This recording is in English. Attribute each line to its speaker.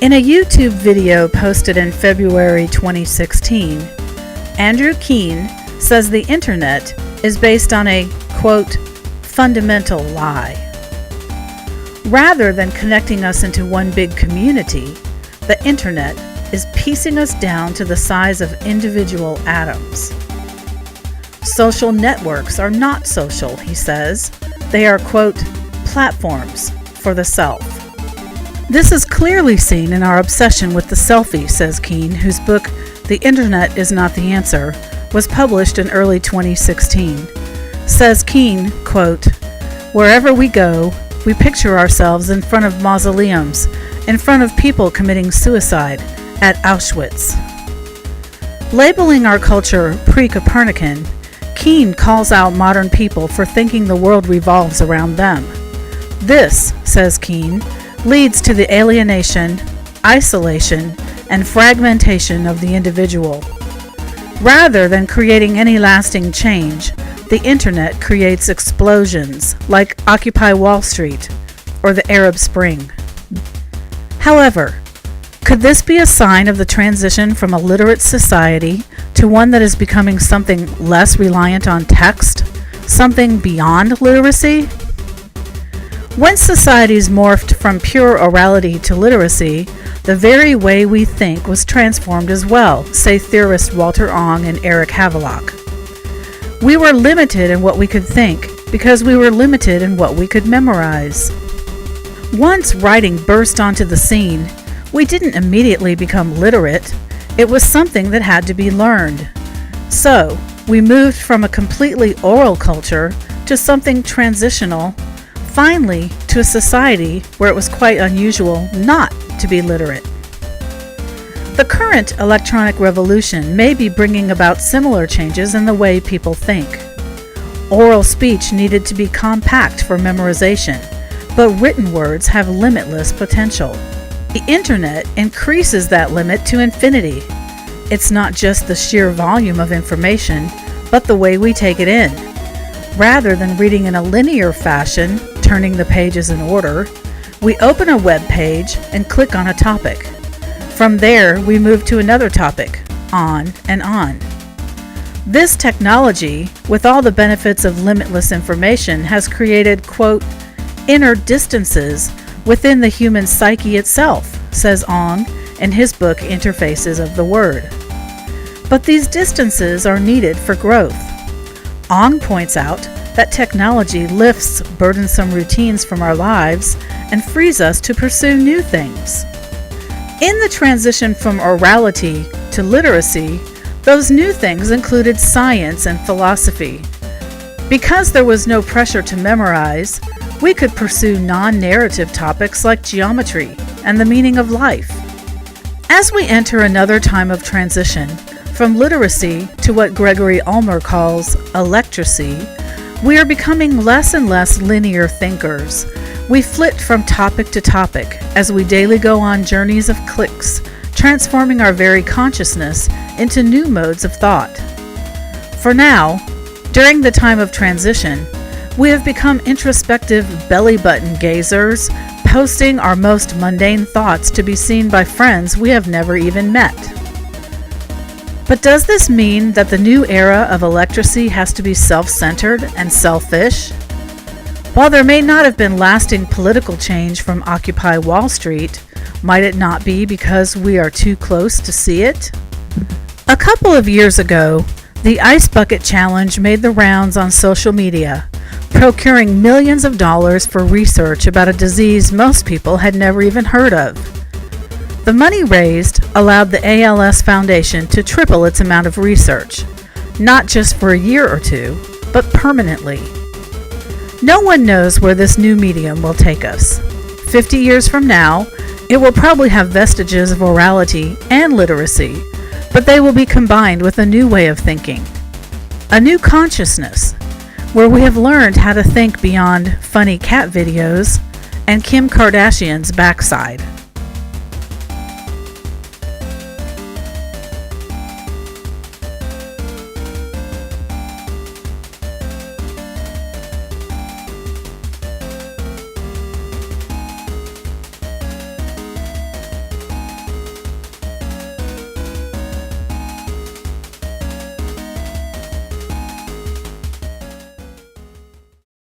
Speaker 1: In a YouTube video posted in February 2016, Andrew Keen says the internet is based on a, quote, fundamental lie. Rather than connecting us into one big community, the internet is piecing us down to the size of individual atoms. Social networks are not social, he says. They are, quote, platforms for the self. This is clearly seen in our obsession with the selfie, says Keen, whose book, The Internet is Not the Answer, was published in early 2016. Says Keen, quote, wherever we go, we picture ourselves in front of mausoleums, in front of people committing suicide at Auschwitz. Labeling our culture pre-Copernican, Keen calls out modern people for thinking the world revolves around them. This, says Keen, leads to the alienation, isolation, and fragmentation of the individual. Rather than creating any lasting change, the internet creates explosions like Occupy Wall Street or the Arab Spring. However, could this be a sign of the transition from a literate society to one that is becoming something less reliant on text, something beyond literacy? When societies morphed from pure orality to literacy, the very way we think was transformed as well, say theorists Walter Ong and Eric Havelock. We were limited in what we could think because we were limited in what we could memorize. Once writing burst onto the scene, we didn't immediately become literate. It was something that had to be learned. So, we moved from a completely oral culture to something transitional, finally to a society where it was quite unusual not to be literate. The current electronic revolution may be bringing about similar changes in the way people think. Oral speech needed to be compact for memorization, but written words have limitless potential. The internet increases that limit to infinity. It's not just the sheer volume of information, but the way we take it in. Rather than reading in a linear fashion, turning the pages in order, we open a web page and click on a topic. From there, we move to another topic, on and on. This technology, with all the benefits of limitless information, has created, quote, inner distances within the human psyche itself, says Ong in his book Interfaces of the Word. But these distances are needed for growth. Ong points out that technology lifts burdensome routines from our lives and frees us to pursue new things. In the transition from orality to literacy, those new things included science and philosophy. Because there was no pressure to memorize, we could pursue non-narrative topics like geometry and the meaning of life. As we enter another time of transition, from literacy to what Gregory Ulmer calls electracy, we are becoming less and less linear thinkers. We flit from topic to topic as we daily go on journeys of clicks, transforming our very consciousness into new modes of thought. For now, during the time of transition, we have become introspective belly-button gazers, posting our most mundane thoughts to be seen by friends we have never even met. But does this mean that the new era of electracy has to be self-centered and selfish? While there may not have been lasting political change from Occupy Wall Street, might it not be because we are too close to see it? A couple of years ago, the Ice Bucket Challenge made the rounds on social media, procuring millions of dollars for research about a disease most people had never even heard of. The money raised allowed the ALS Foundation to triple its amount of research, not just for a year or two, but permanently. No one knows where this new medium will take us. 50 years from now, it will probably have vestiges of orality and literacy, but they will be combined with a new way of thinking. A new consciousness, where we have learned how to think beyond funny cat videos and Kim Kardashian's backside.